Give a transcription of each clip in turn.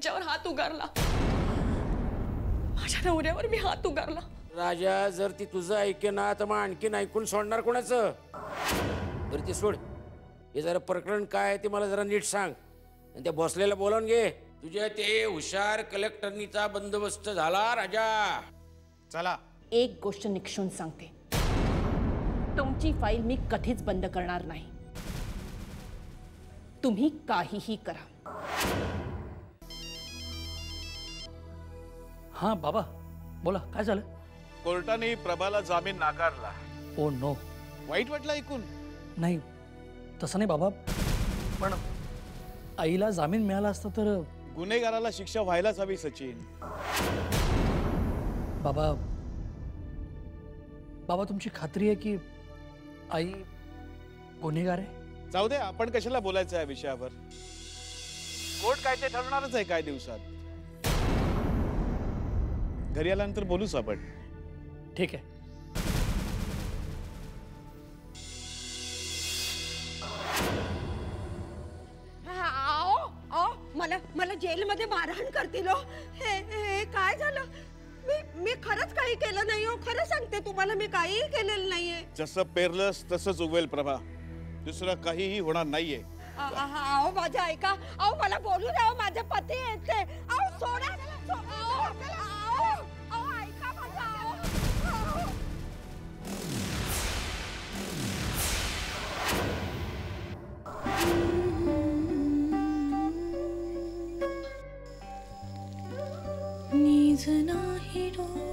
त्यांच्यावर हात उगारला, माझ्या नवऱ्यावर मी हात उगारला. राजा, जर ती तुझं ऐकेना तर मग आणखीन ऐकून सोडणार कोणाचं? बरं ते सोड, हे जरा प्रकरण काय आहे ते मला जरा नीट सांग. आणि त्या बसलेला बोलावून घे. तुझ्या ते हुशार कलेक्टरनीचा बंदोबस्त झाला राजा. चला. एक गोष्ट निक्षून सांगते, तुमची फाईल मी कधीच बंद करणार नाही. तुम्ही काहीही करा. हा बाबा बोला, काय झालं? कोर्टाने प्रभाला जामीन नाकारला. Oh no. वाईट वाटलं ऐकून? नाही तसं नाही बाबा, पण आईला जामीन मिळाला असता तर. गुन्हेगाराला शिक्षा व्हायलाच हवी सचिन. बाबा बाबा तुमची खात्री आहे की आई गुन्हेगार आहे? जाऊ दे, आपण कशाला बोलायचं या विषयावर. कोर्ट काय ते ठरणारच आहे काय दिवसात. घरी आल्यानंतर बोलूच आपण. ठीक आहे. मला जेलमध्ये मारहाण करतील. हे काय झालं? मी खरंच काही केलं नाही हो. खरं सांगते तुम्हाला, मी काही केलेलं नाहीये. जसं पेरलंस तसंच उगवेल प्रभा. दुसरं काहीही होणार नाहीये. अहो माझं ऐका. अहो मला बोलू द्या. माझे पती आहेत ते. अहो सोडा. अहो ऐका माझं. नीज नाही डोळा.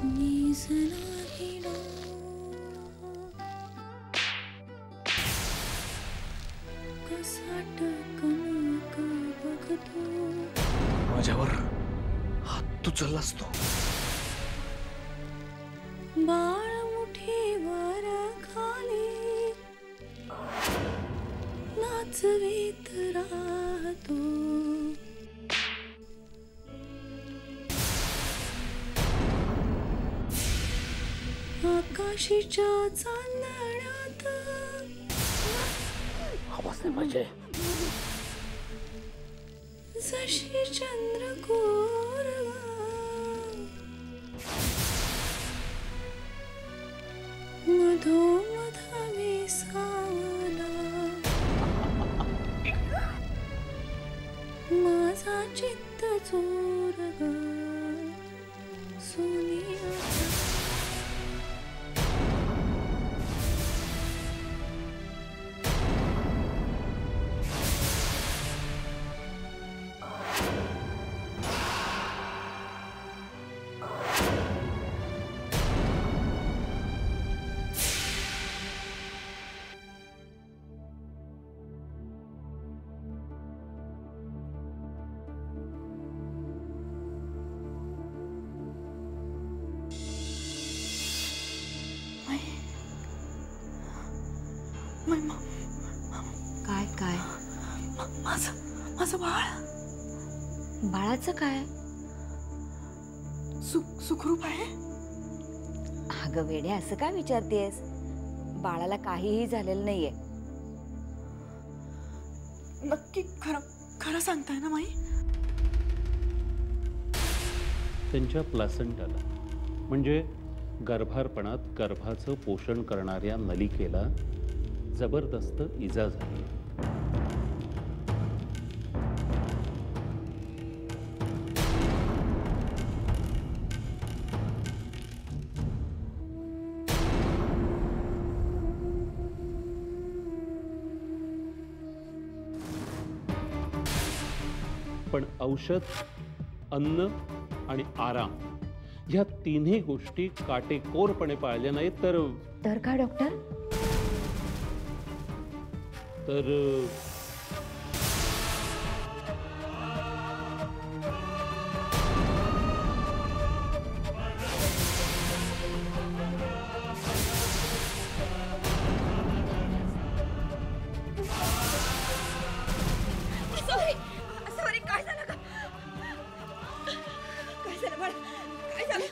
नीज नाही डोळा. कसा टकमक बघतो. माझ्यावर हात उचललास तू. बाळ मुठीवर खाली नाचवीत राहतो. आकाशीच्या चांदण्यात आवाज नाही पाहिजे. जशी चंद्रकोर मधोमध विसावला. माझा चित्त चोर ग सोनियाचा. काय काय? माझं बाळ. बाळाचं काय? सुखरूप आहे? अगं वेडे, असं काय विचारतेस? बाळाला काहीही झालेलं नाहीये. नक्की खरं सांगताय ना माई? त्यांच्या प्लासेंटाला म्हणजे गर्भारपणात गर्भाचं पोषण करणाऱ्या नलिकेला जबरदस्त इजा झाली. पण औषध, अन्न आणि आराम ह्या तिन्ही गोष्टी काटेकोरपणे पाळल्या नाहीत तर काय डॉक्टर? तर सॉरी काय झालं? काय झालं बाळा? काय झालं?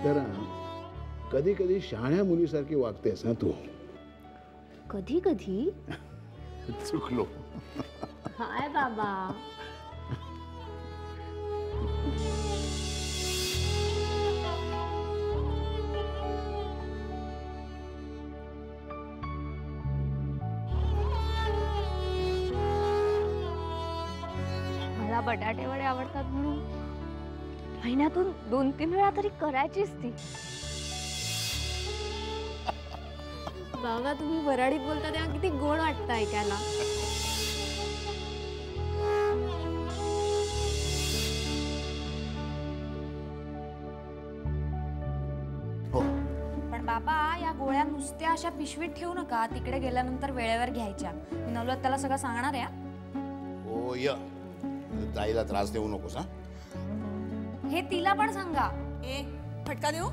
जरा कधी कधी शहाण्या मुलीसारखी वागतेस ना तू. कधी कधी चुकलो. हाय बाबा. मला बटाटे वडे आवडतात म्हणून महिन्यातून 2-3 वेळा तरी करायचीच ती. बाबा तुम्ही वराडीत बोलता तेव्हा किती गोड वाटतं ऐकायला. पण बाबा या गोळ्या नुसत्या अशा पिशवीत ठेवू नका, तिकडे गेल्यानंतर वेळेवर घ्यायच्या. मी नवलत त्याला सगळं सांगणार आहे. हो य ताईला त्रास देऊ नकोस हा. हे तिला पण सांगा. ए फटका देऊ.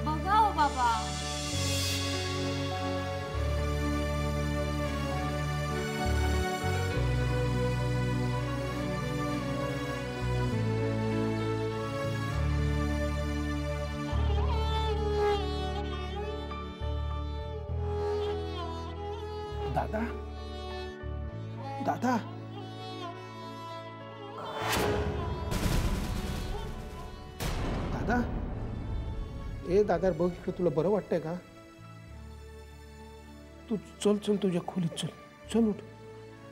बघा हो बाबा. दादा दादा दादा ए दादा बघ इकडे तुला बरं वाटतंय का? तू चल चल तुझ्या खोलीत चल. चल उठ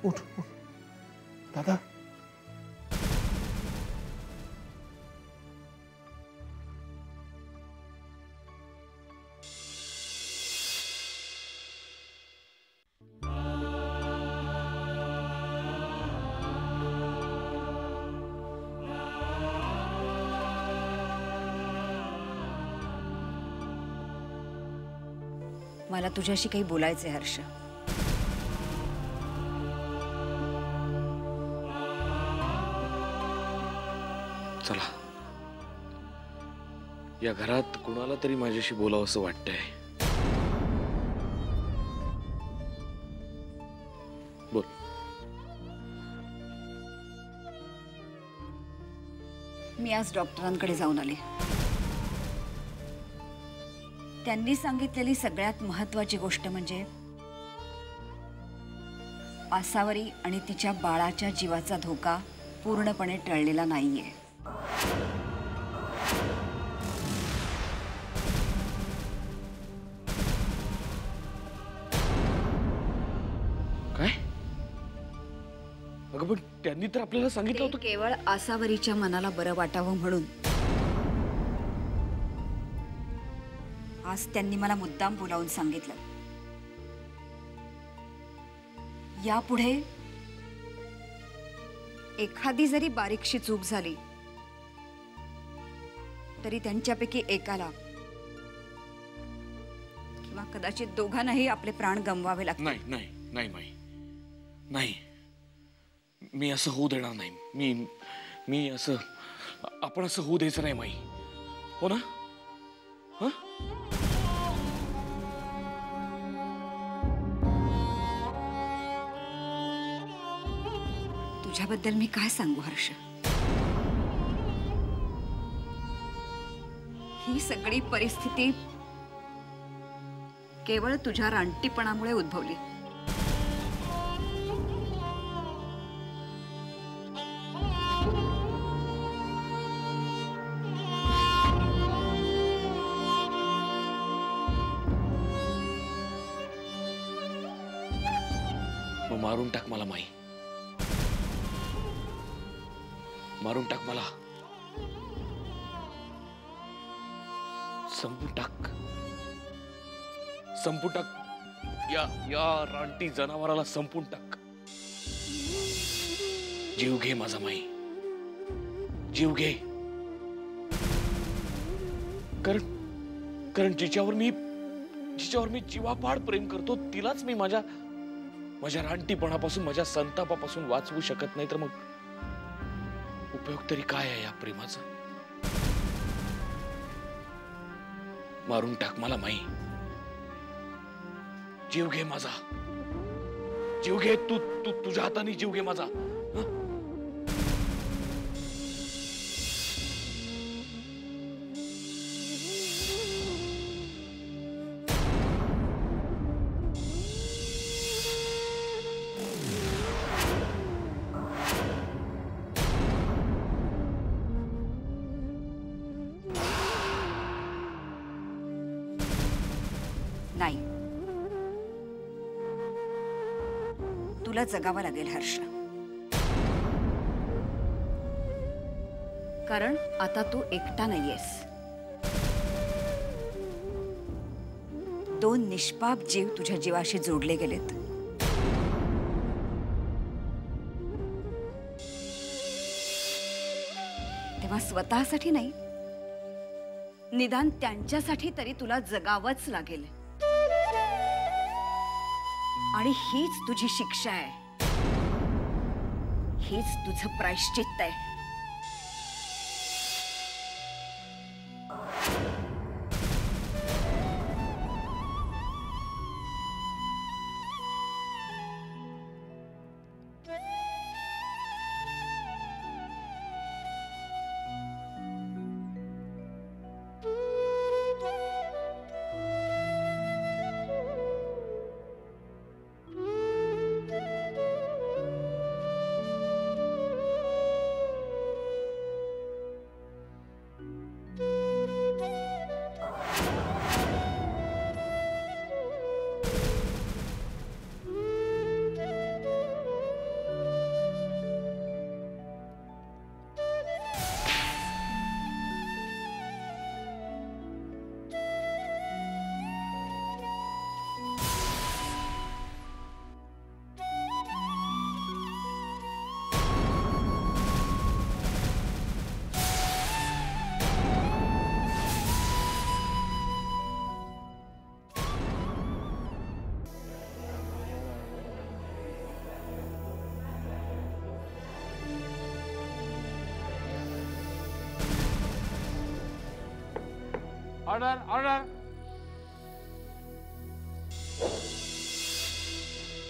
उठ उठ दादा. मला तुझ्याशी काही बोलायचंय हर्ष. चला, या घरात कुणाला तरी माझ्याशी बोलावं असं वाटतंय. बोल. मी आज डॉक्टरांकडे जाऊन आले. त्यांनी सांगितलेली सगळ्यात महत्त्वाची गोष्ट म्हणजे आसावरी आणि तिच्या बाळाच्या जीवाचा धोका पूर्णपणे टळलेला नाहीये. काय? अगं पण त्यांनी तर आपल्याला सांगितलं होतं केवळ आसावरीच्या मनाला बरं वाटावं म्हणून आज त्यांनी मला मुद्दाम बोलावून सांगितलं. यापुढे एखादी जरी बारीकशी चूक झाली तरी त्यांच्यापैकी एकाला किंवा कदाचित दोघांनाही आपले प्राण गमवावे लागतील. नाही नाही नाही माई, नाही, मी असं होऊ देणार नाही. मी असं, आपण असं होऊ द्यायचं नाही माई. हो ना? हा? तुझ्याबद्दल मी काय सांगू हर्ष? ही सगळी परिस्थिती केवळ तुझ्या रानटीपणामुळे उद्भवली. मग मारून टाक मला माई, मारून टाक मला, संपून टाक, संपून टाक, या रानटी जनावराला संपून टाक. जीव घे माझा माई, जीव घे. कारण जिच्यावर मी जीवापाड प्रेम करतो तिलाच मी माझ्या रानटीपणापासून, माझ्या संतापापासून वाचवू शकत नाही तर मग उपयोग तरी काय आहे या प्रेमाचा? मारून टाक मला माई, जीव घे माझा, जीव घे. तू तुझ्या हाताने जीव घे माझा. नाही, तुला जगावं लागेल हर्ष. कारण आता तू एकटा नाहीयेस. 2 निष्पाप जीव तुझ्या जीवाशी जोडले गेलेत. तेव्हा स्वतःसाठी नाही, निदान त्यांच्यासाठी तरी तुला जगावंच लागेल. आणि हीच तुझी शिक्षा आहे, हीच तुझं प्रायश्चित्त आहे. Order order.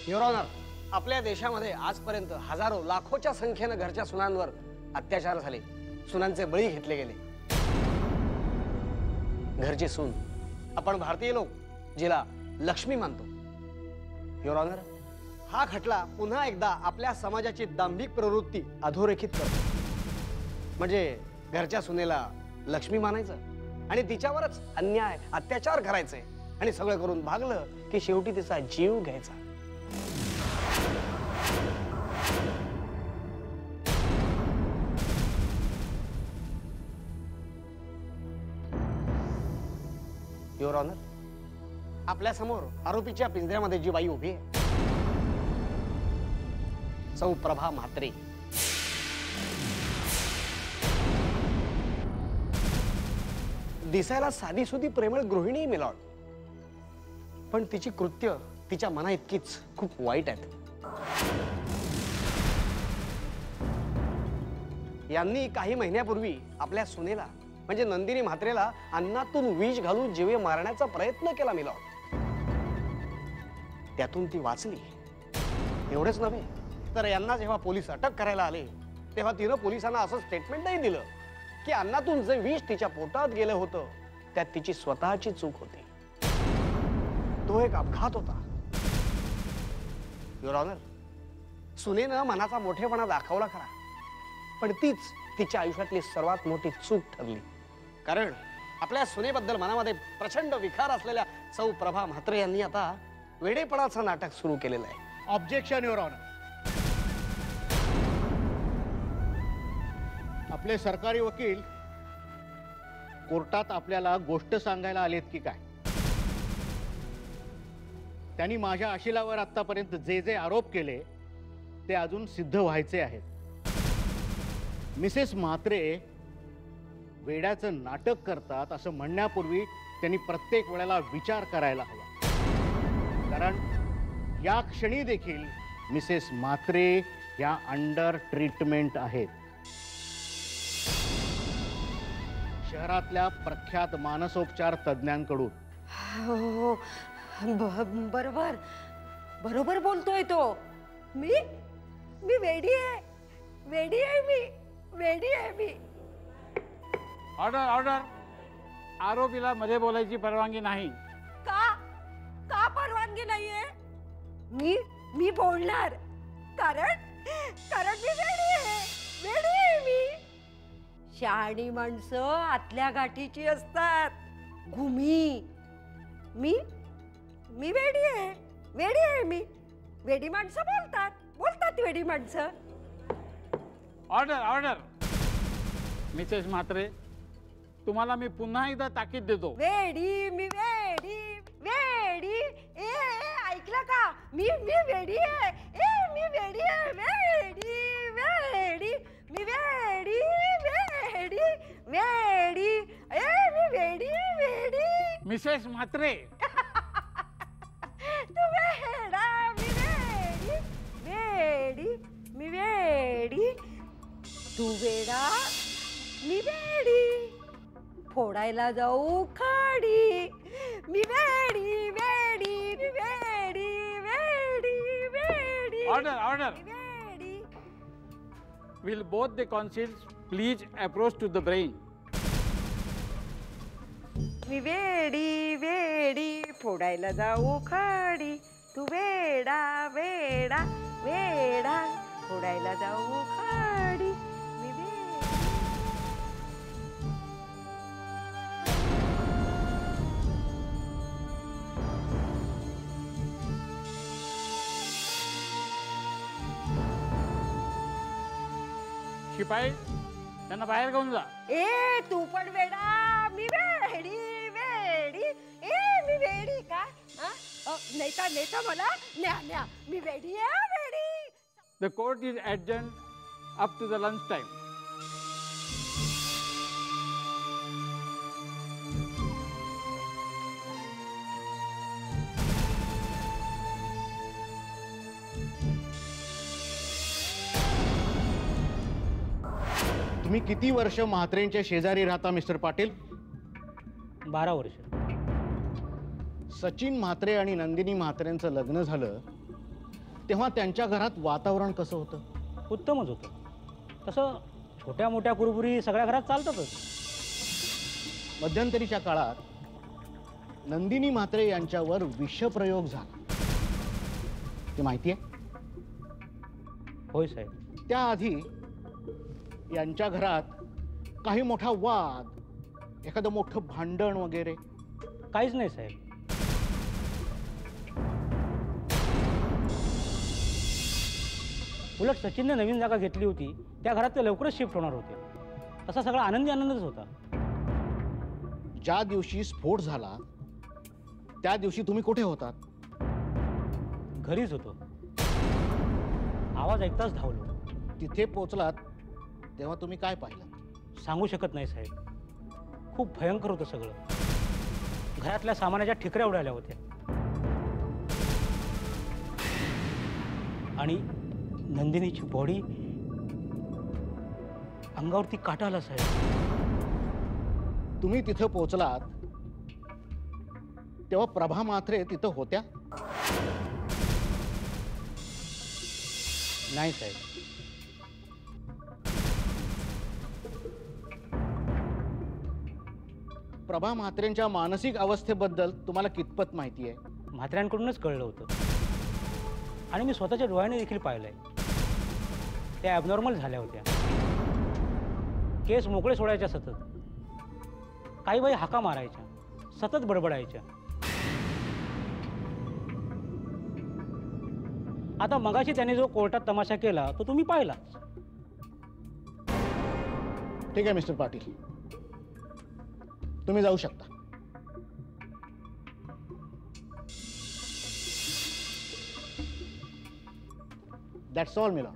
युअर ऑनर, आपल्या देशामध्ये आजपर्यंत हजारो लाखोच्या संख्येनं घरच्या सुनांवर अत्याचार झाले, सुनांचे बळी घेतले गेले. घरची सून, आपण भारतीय लोक जिला लक्ष्मी मानतो. युअर ऑनर, हा खटला पुन्हा एकदा आपल्या समाजाची दांभिक प्रवृत्ती अधोरेखित करतो. म्हणजे घरच्या सुनेला लक्ष्मी मानायचं आणि तिच्यावरच अन्याय अत्याचार करायचे आणि सगळं करून भागलं की शेवटी तिचा जीव घ्यायचा. युअर ऑनर, आपल्या समोर आरोपीच्या पिंजऱ्यामध्ये जी बाई उभी आहे, सौ प्रभा म्हात्रे. दिसायला साधीसुधी प्रेमळ गृहिणी मिलॉर्ड, पण तिची कृत्य तिच्या मना इतकीच खूप वाईट आहेत. यांनी काही महिन्यापूर्वी आपल्या सुनेला म्हणजे नंदिनी म्हात्रेला अन्नातून विष घालून जीवे मारण्याचा प्रयत्न केला मिलॉर्ड. त्यातून ती वाचली. एवढेच नव्हे तर यांना जेव्हा पोलीस अटक करायला आले तेव्हा तिनं पोलिसांना असं स्टेटमेंटही दिलं की अन्नातून जे विष तिच्या पोटात गेलं होतं त्यात तिची स्वतःची चूक होती. तो एक अपघात होता. युअर ऑनर, सुनेनं मनाचा मोठेपणा दाखवला खरा, पण तीच तिच्या आयुष्यातली सर्वात मोठी चूक ठरली. कारण आपल्या सुनेबद्दल मनामध्ये प्रचंड विकार असलेल्या सौ प्रभा म्हात्रे यांनी आता वेडेपणाचं नाटक सुरू केलेलं आहे. Objection your honour. आपले सरकारी वकील कोर्टात आपल्याला गोष्ट सांगायला आलेत की काय? त्यांनी माझ्या अशिलावर आतापर्यंत जे जे आरोप केले ते अजून सिद्ध व्हायचे आहेत. मिसेस म्हात्रे वेड्याचं नाटक करतात असं म्हणण्यापूर्वी त्यांनी प्रत्येक वेळेला विचार करायला हवा. कारण या क्षणी देखील मिसेस म्हात्रे या अंडर ट्रीटमेंट आहेत. शहरातल्या प्रख्यात मानसोपचार तज्ज्ञांकडून. हो, बरोबर बरोबर बोलतोय तो. मी वेडी आहे, वेडी आहे, वेडी आहे मी. Order order. आरोपीला मध्ये बोलायची परवानगी नाही. का परवानगी नाहीये? मी बोलणार कारण मी वेडी आहे, वेडी आहे मी. शहाणी माणसं आतल्या गाठीची असतात, घुमी. मी वेडी आहे मी. वेडी माणसं बोलतात वेडी माणसं. Order order. मिसेस म्हात्रे, तुम्हाला मी पुन्हा एकदा ताकीद देतो. वेडी मी वेडी वेडी. ए ऐकलं का? मी वेडी आहे. मी वेडी आहे. वेडी वेडी मी वेडी वेडी वेडी. मी वेडी वेडी. मिसेस म्हात्रे, तू वेडा. मी वेडी वेडी मी वेडी. तू वेडा मी वेडी. फोडायला जाऊ खाडी. मी वेडी वेडी मी वेडी वेडी वेडी. Order order. Will both the counsels please approach to the brain. मी वेडी वेडी फोडायला जाऊ खाडी. तू वेडा वेडा वेडा फोडायला जाऊ खाडी. मी शिपाई, त्यांना बाहेर घेऊन जा. ए तू पण वेडा. मी वेडी वेडी. मी वेडी का? नेता मला न्या. मी वेडी आहे वेडी. The court is adjourned up to the lunch time. तुम्ही किती वर्ष म्हात्रेंच्या शेजारी राहता मिस्टर पाटील? 12 वर्ष. सचिन म्हात्रे आणि नंदिनी म्हात्रेंचं लग्न झालं तेव्हा त्यांच्या घरात वातावरण कसं होतं? उत्तमच होतं. तसं छोट्या मोठ्या कुरबुरी सगळ्या घरात चालतातच. मध्यंतरीच्या काळात नंदिनी म्हात्रे यांच्यावर विषप्रयोग झाला, ते माहिती आहे? होय साहेब. त्याआधी यांच्या घरात काही मोठा वाद, एखादं मोठं भांडण वगैरे? काहीच नाही साहेब. उलट सचिनने नवीन जागा घेतली होती, त्या घरात ते लवकरच शिफ्ट होणार होते. तसा सगळा आनंदच होता. ज्या दिवशी स्फोट झाला त्या दिवशी तुम्ही कुठे होतात? घरीच होतो. आवाज ऐकताच धावलो. तिथे पोचलात तेव्हा तुम्ही काय पाहिलं? सांगू शकत नाही साहेब. खूप भयंकर होतं सगळं. घरातल्या सामानाच्या ठिकऱ्या उडाल्या होत्या. आणि नंदिनीची बॉडी अंगावरती काटा आला साहेब. तुम्ही तिथं पोचलात तेव्हा प्रभा म्हात्रे तिथं होत्या? नाही साहेब. प्रभा म्हात्रेंच्या मानसिक अवस्थेबद्दल तुम्हाला कितपत माहिती आहे? म्हात्र्यांकडूनच कळलं होतं आणि मी स्वतःच्या डोळ्याने देखील पाहिलंय. त्या ॲबनॉर्मल झाल्या होत्या. केस मोकळे सोडायच्या सतत. काही बाई हाका मारायच्या, सतत बडबडायच्या. आता मगाशी त्याने जो कोर्टात तमाशा केला तो तुम्ही पाहिलाच. ठीक आहे मिस्टर पाटील, तुम्ही जाऊ शकता. दॅट्स ऑल मिला.